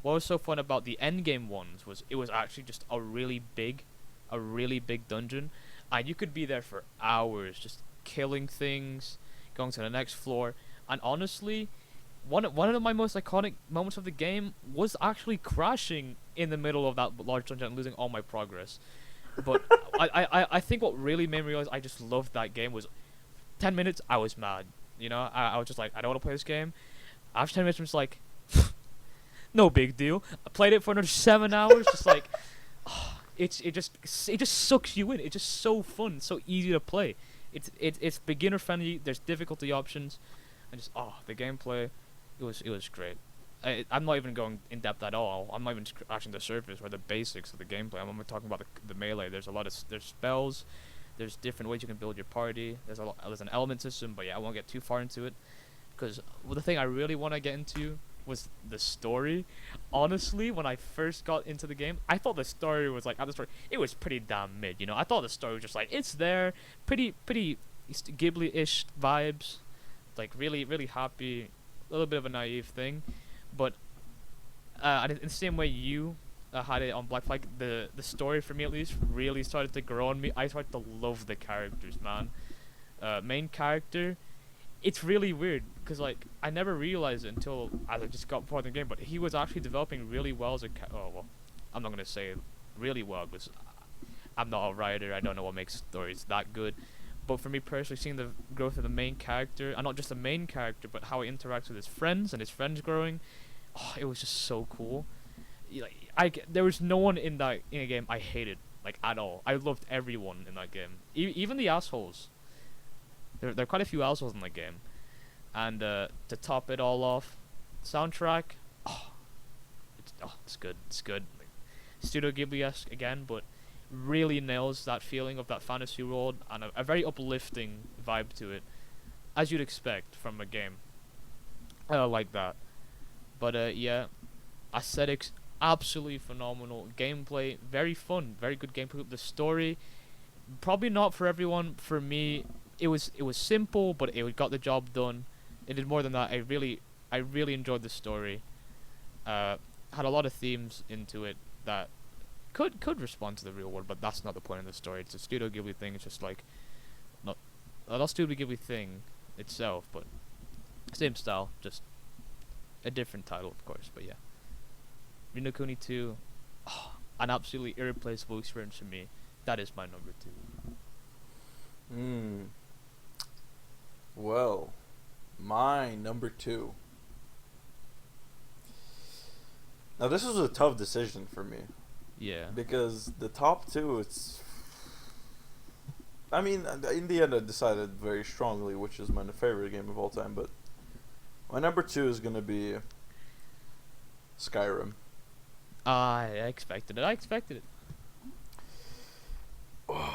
was so fun about the end game ones was it was actually just a really big dungeon, and you could be there for hours just killing things, going to the next floor. And honestly, one of my most iconic moments of the game was actually crashing in the middle of that large dungeon and losing all my progress. But I think what really made me realize I just loved that game was 10 minutes I was mad. You know, I was just like, I don't want to play this game. After 10 minutes I'm just like, no big deal. I played it for another 7 hours, just like, it just sucks you in. It's just so fun, so easy to play. It's beginner friendly. There's difficulty options, and just the gameplay, it was great. I'm not even going in depth at all. I'm not even scratching the surface or the basics of the gameplay. I'm only talking about the melee. There's there's spells, there's different ways you can build your party. There's an element system, but yeah, I won't get too far into it, because the thing I really want to get into was the story. Honestly, when I first got into the game, I thought the story was like, it was pretty damn mid, you know. I thought the story was just like, it's there, pretty Ghibli-ish vibes, like really happy, a little bit of a naive thing. But in the same way you had it on Black Flag, the story for me at least really started to grow on me. I started to love the characters, man. Main character, it's really weird because like I never realized it until I just got part of the game, but he was actually developing really well as a I'm not gonna say really well because I'm not a writer. I don't know what makes stories that good. But for me personally, seeing the growth of the main character, and not just the main character, but how he interacts with his friends and his friends growing, it was just so cool. There was no one in a game I hated, like, at all. I loved everyone in that game, even the assholes. There are quite a few assholes in that game, and to top it all off, soundtrack, it's good. It's good. Like, Studio Ghibli-esque again, but really nails that feeling of that fantasy world and a very uplifting vibe to it, as you'd expect from a game like that. But yeah, aesthetics absolutely phenomenal, gameplay very fun, very good gameplay. The story, Probably not for everyone. For me, it was simple, but it got the job done. It did more than that. I really enjoyed the story. Had a lot of themes into it that could respond to the real world, but that's not the point of the story. It's a Studio Ghibli thing. It's just like not Studio Ghibli thing itself, but same style, just a different title, of course. But yeah, Ni no Kuni 2, an absolutely irreplaceable experience for me. That is my number 2. Hmm. Well, my number 2. Now this was a tough decision for me Yeah. because the top two, it's. I mean, in the end, I decided very strongly which is my favorite game of all time. But my number 2 is gonna be Skyrim. I expected it. I expected it.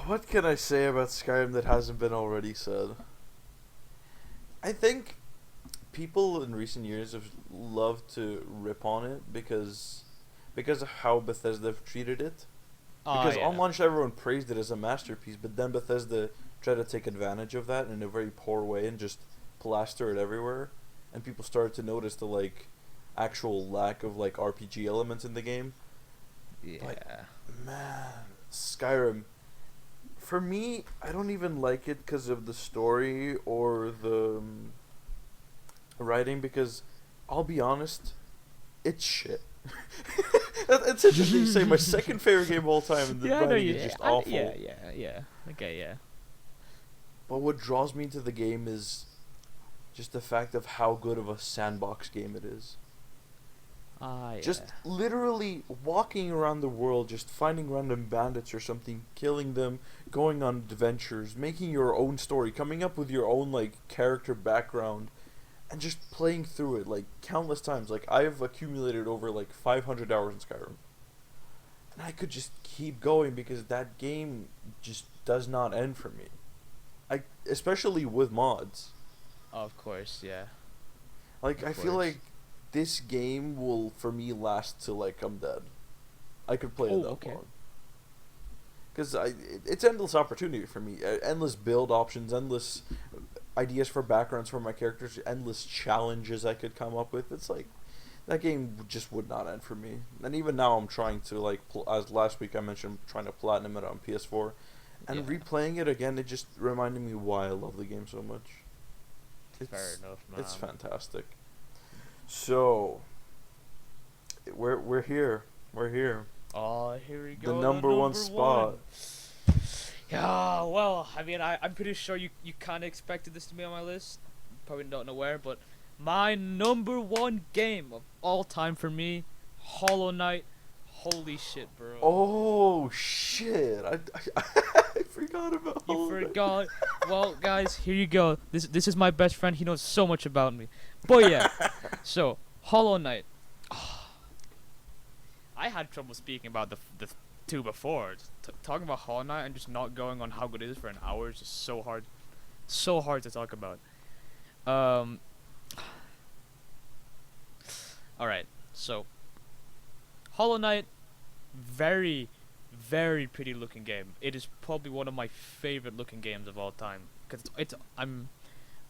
What can I say about Skyrim that hasn't been already said? I think people in recent years have loved to rip on it because of how Bethesda have treated it. Because Yeah. on launch everyone praised it as a masterpiece, but then Bethesda tried to take advantage of that in a very poor way and just plaster it everywhere, and people started to notice the actual lack of RPG elements in the game. Yeah. Man, Skyrim. For me, I don't even like it because of the story or the writing. Because I'll be honest, it's shit. It's interesting to say my second favorite game of all time, and the writing is just awful. Yeah. Okay, yeah. But what draws me to the game is just the fact of how good of a sandbox game it is. Yeah. Just literally walking around the world, just finding random bandits or something, killing them, going on adventures, making your own story, coming up with your own character background, and just playing through it countless times. I've accumulated over 500 hours in Skyrim. And I could just keep going because that game just does not end for me. Especially with mods. Of course, yeah. I Of feel course. like this game will for me last till I'm dead. I could play it that Okay. long. Because it's endless opportunity for me. Endless build options, endless ideas for backgrounds for my characters, endless challenges I could come up with. It's that game just would not end for me. And even now I'm trying to, as last week I mentioned, trying to platinum it on PS4. And Yeah. replaying it again, it just reminded me why I love the game so much. Fair enough, man. It's fantastic. So, we're here. We're here. Oh, here we The go. number one spot. Yeah, well, I mean, I'm pretty sure you kind of expected this to be on my list. Probably don't know where, but my number 1 game of all time for me, Hollow Knight. Holy shit, bro. Oh shit! I forgot about. You Hollow Knight. forgot. Well, guys, here you go. This is my best friend. He knows so much about me. But yeah, so Hollow Knight. I had trouble speaking about the 2 before. Talking about Hollow Knight and just not going on how good it is for an hour is just so hard to talk about. All right, so Hollow Knight, very, very pretty looking game. It is probably one of my favorite looking games of all time. Cause I'm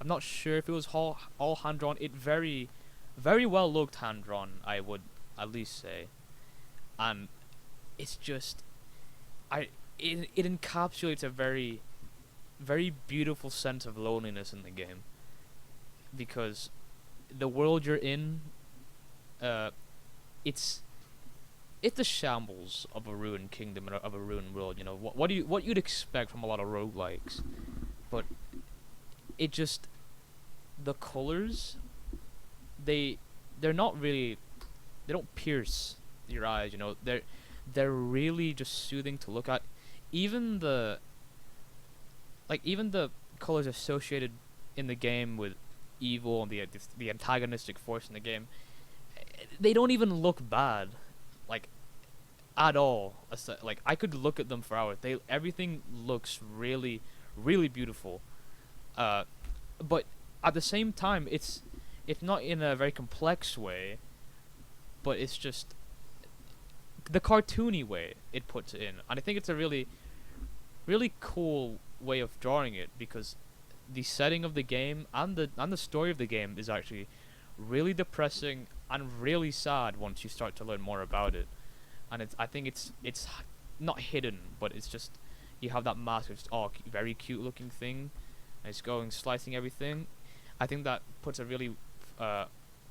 not sure if it was all hand drawn. It very, very well looked hand drawn, I would at least say, and it's just, it encapsulates a very, very beautiful sense of loneliness in the game, because the world you're in, it's the shambles of a ruined kingdom and of a ruined world. You know what you'd expect from a lot of roguelikes, but it just, the colors, they're not really, they don't pierce your eyes. You know, they're really just soothing to look at. Even the colors associated in the game with evil and the antagonistic force in the game, they don't even look bad, at all. I could look at them for hours. Everything looks really, really beautiful. But at the same time, it's not in a very complex way, but it's just the cartoony way it puts it in, and I think it's a really, really cool way of drawing it, because the setting of the game and the story of the game is actually really depressing and really sad once you start to learn more about it. And I think it's not hidden, but it's just you have that mask of just, very cute looking thing, and it's going slicing everything. I think that puts a really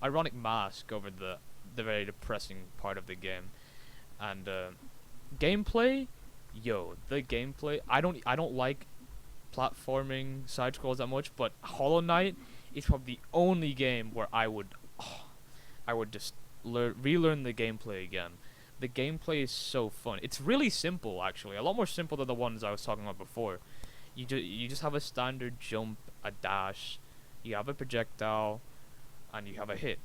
ironic mask over the very depressing part of the game. And gameplay, the gameplay. I don't like platforming side scrolls that much, but Hollow Knight is probably the only game where I would just relearn the gameplay again. The gameplay is so fun. It's really simple, actually, a lot more simple than the ones I was talking about before. You just have a standard jump, a dash, you have a projectile, and you have a hit,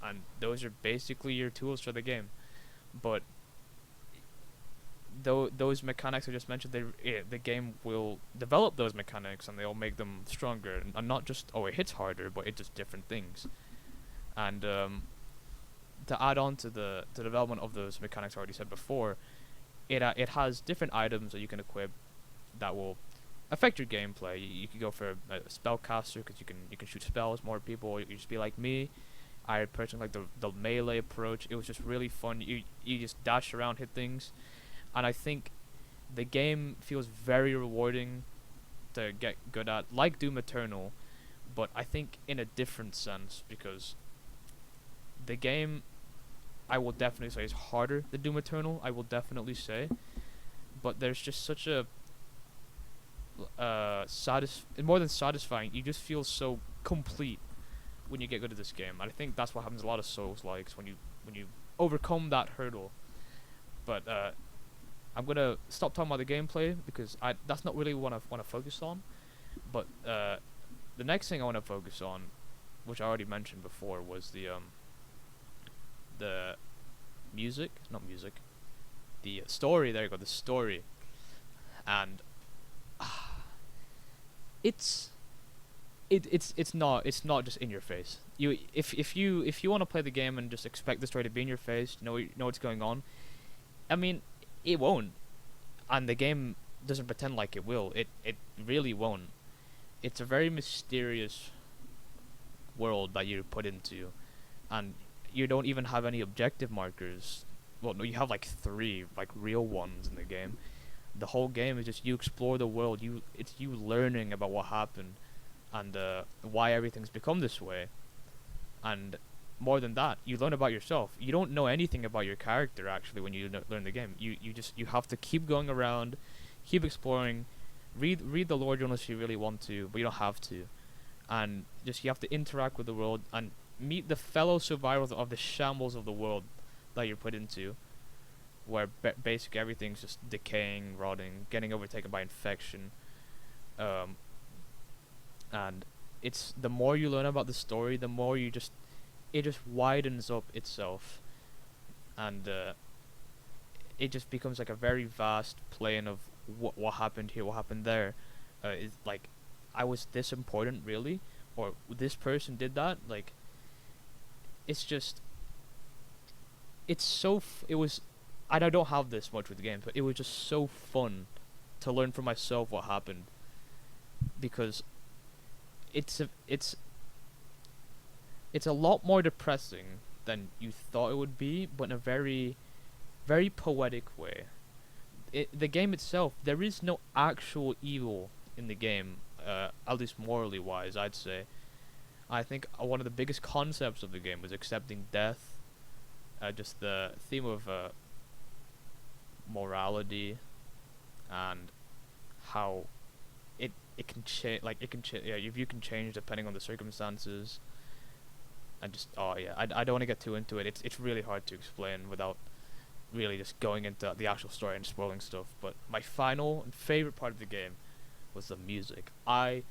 and those are basically your tools for the game. But though those mechanics I just mentioned, the game will develop those mechanics and they'll make them stronger, and not just it hits harder, but it does different things. And to add on to the development of those mechanics I already said before, it has different items that you can equip that will affect your gameplay. You can go for a spellcaster because you can shoot spells more people. Or you just be like me. I personally like the melee approach. It was just really fun. You just dash around, hit things, and I think the game feels very rewarding to get good at, like Doom Eternal, but I think in a different sense, because the game, I will definitely say, is harder than Doom Eternal. I will definitely say, but there's just such a more than satisfying. You just feel so complete when you get good at this game, and I think that's what happens a lot of Souls likes when you overcome that hurdle. But I'm gonna stop talking about the gameplay because that's not really what I want to focus on. But the next thing I want to focus on, which I already mentioned before, was the music, not music, the story. There you go, the story, and it's not just in your face. If you want to play the game and just expect the story to be in your face, know what's going on, I mean, it won't, and the game doesn't pretend like it will. It really won't. It's a very mysterious world that you're put into, and you don't even have any objective markers. Well, no, you have like 3 like real ones in the game. The whole game is just you explore the world. It's you learning about what happened, and why everything's become this way. And more than that, you learn about yourself. You don't know anything about your character actually when you learn the game. You have to keep going around, keep exploring, read the lore journals if you really want to, but you don't have to. And just you have to interact with the world and meet the fellow survivors of the shambles of the world that you're put into, where basically everything's just decaying, rotting, getting overtaken by infection. And it's the more you learn about the story, the more it just widens up itself, and it just becomes like a very vast plane of what happened here, what happened there. It's like, I was this important really, or this person did that. Like, it's just, it's so it was, and I don't have this much with games, but it was just so fun to learn for myself what happened, because it's a lot more depressing than you thought it would be, but in a very, very poetic way. The game itself, there is no actual evil in the game, at least morally wise, I'd say. I think one of the biggest concepts of the game was accepting death, just the theme of morality, and how it can change. Like, it can change. Yeah, if you can change depending on the circumstances. And just I don't want to get too into it. It's really hard to explain without really just going into the actual story and spoiling stuff. But my final and favorite part of the game was the music. I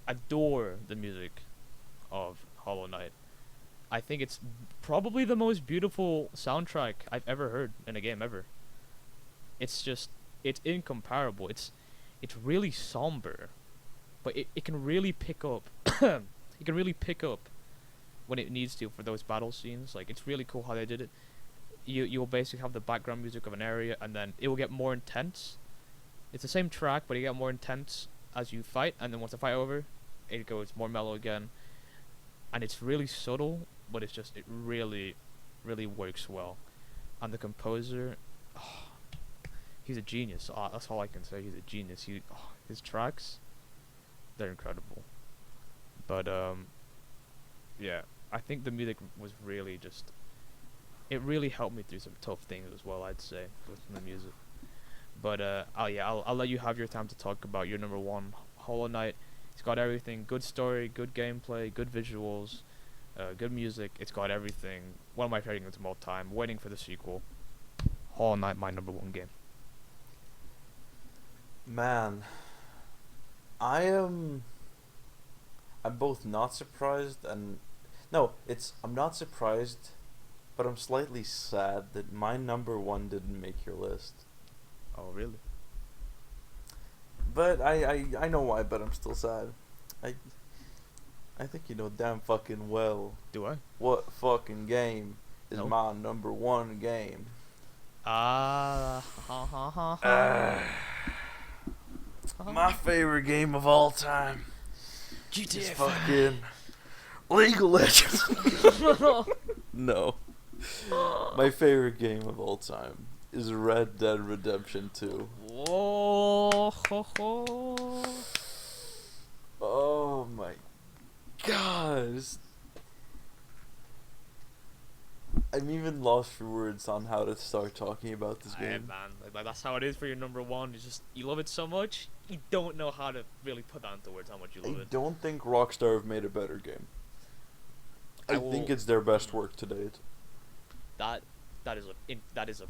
adore the music of Hollow Knight. I think it's probably the most beautiful soundtrack I've ever heard in a game ever. It's incomparable. It's really somber, but it can really pick up. It can really pick up when it needs to for those battle scenes. Like, it's really cool how they did it. You'll basically have the background music of an area, and then it will get more intense, It's the same track, but it get more intense as you fight, and then once the fight over, it goes more mellow again. And it's really subtle, but it really, really works well. And the composer, oh, he's a genius. That's all I can say. He's a genius. His tracks, they're incredible. But yeah, I think the music was really just. It really helped me through some tough things as well. I'd say with the music. But I'll let you have your time to talk about your number one, Hollow Knight. It's got everything: good story, good gameplay, good visuals, good music. It's got everything. One of my favorite games of all time. Waiting for the sequel. Hollow Knight, my number one game. Man, I am. I'm both not surprised and no. I'm not surprised, but I'm slightly sad that my number one didn't make your list. Oh really? But I know why, but I'm still sad. I I think you know damn fucking well Do I? what fucking game is No. my number one game. Ha ha ha Uh, ha. my favorite game of all time GTA is 5. fucking League of Legends. No. My favorite game of all time is Red Dead Redemption 2. Whoa, ho, ho. Oh my gosh. I'm even lost for words on how to start talking about this Aye, game. man, like, that's how it is for your number one. You love it so much, you don't know how to really put that into words how much you love I it. don't think Rockstar have made a better game. I think it's their best work to date. That that is a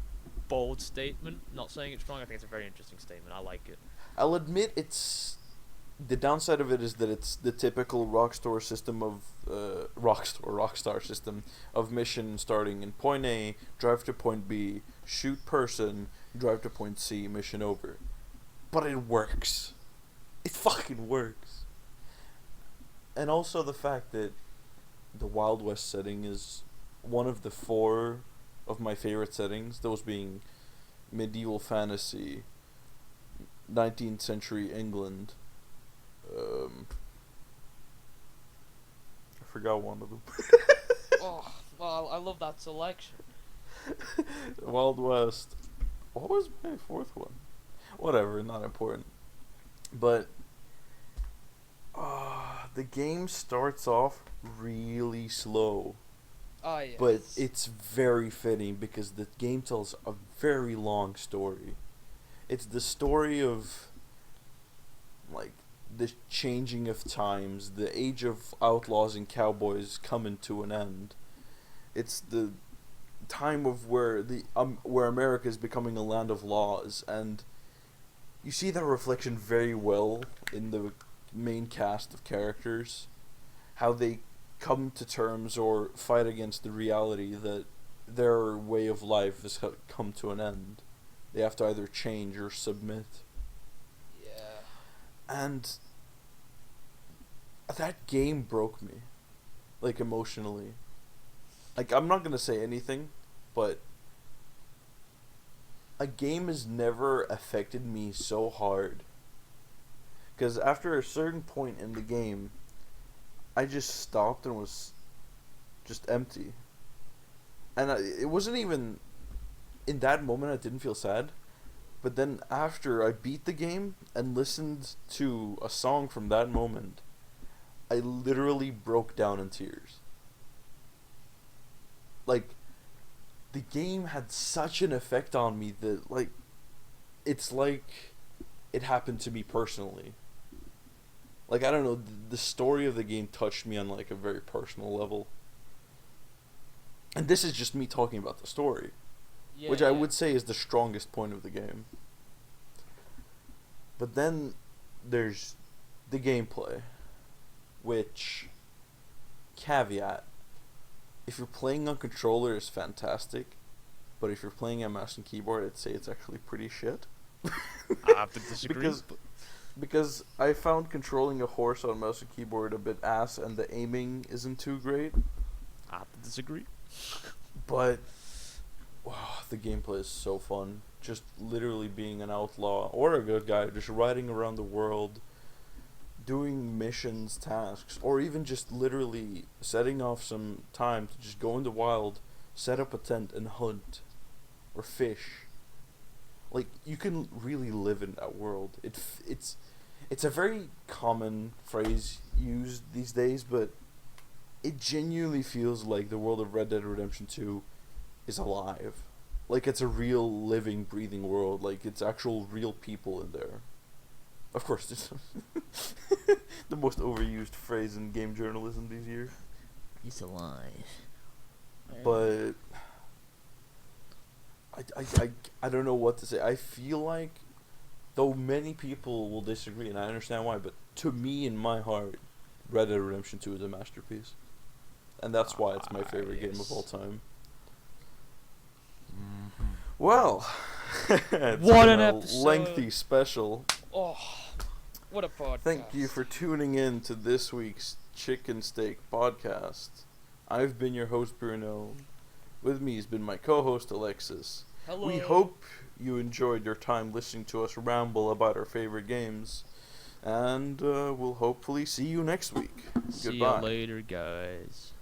bold statement. Not saying it's wrong. I think it's a very interesting statement. I like it. I'll admit it's the downside of it is that it's the typical Rockstar system of Rockstar system of mission starting in point A, drive to point B, shoot person, drive to point C, mission over. But it works. It fucking works. And also the fact that the Wild West setting is one of the 4 of my favorite settings, those being medieval fantasy, 19th century England. I forgot one of them. Oh, well, I love that selection. Wild West. What was my 4th one? Whatever, not important. But the game starts off really slow. Oh yeah. But it's very fitting because the game tells a very long story. It's the story of like the changing of times, the age of outlaws and cowboys coming to an end. It's the time of where America is becoming a land of laws, and you see that reflection very well in the main cast of characters, how they come to terms or fight against the reality that their way of life has come to an end. They have to either change or submit. Yeah. And that game broke me, like emotionally. Like, I'm not gonna say anything, but a game has never affected me so hard. Because after a certain point in the game, I just stopped and was just empty. And it wasn't even in that moment I didn't feel sad, but then after I beat the game and listened to a song from that moment, I literally broke down in tears. Like, the game had such an effect on me that, like, it's like it happened to me personally. Like, I don't know, the story of the game touched me on, like, a very personal level. And this is just me talking about the story, Yeah, which I would say is the strongest point of the game. But then there's the gameplay, which, caveat, if you're playing on controller, it's fantastic, but if you're playing on mouse and keyboard, I'd say it's actually pretty shit. I have to disagree. Because I found controlling a horse on mouse and keyboard a bit ass, and the aiming isn't too great. I have to disagree. But wow, the gameplay is so fun. just literally being an outlaw or a good guy, just riding around the world, doing missions, tasks, or even just literally setting off some time to just go in the wild, set up a tent and hunt or fish. Like, you can really live in that world. It's a very common phrase used these days, but it genuinely feels like the world of Red Dead Redemption 2 is alive. Like, it's a real living, breathing world. Like, it's actual real people in there. Of course, it's the most overused phrase in game journalism these years. It's alive. But I don't know what to say. I feel like, though many people will disagree, and I understand why, but to me, in my heart, Red Dead Redemption 2 is a masterpiece. And that's why it's my favorite game of all time. Mm-hmm. Well, it's What been an a episode. lengthy special. Oh, what a podcast. Thank you for tuning in to this week's Chicken Steak Podcast. I've been your host, Bruno. With me has been my co-host, Alexis. Hello. We hope you enjoyed your time listening to us ramble about our favorite games. And we'll hopefully see you next week. See Goodbye. you later, guys.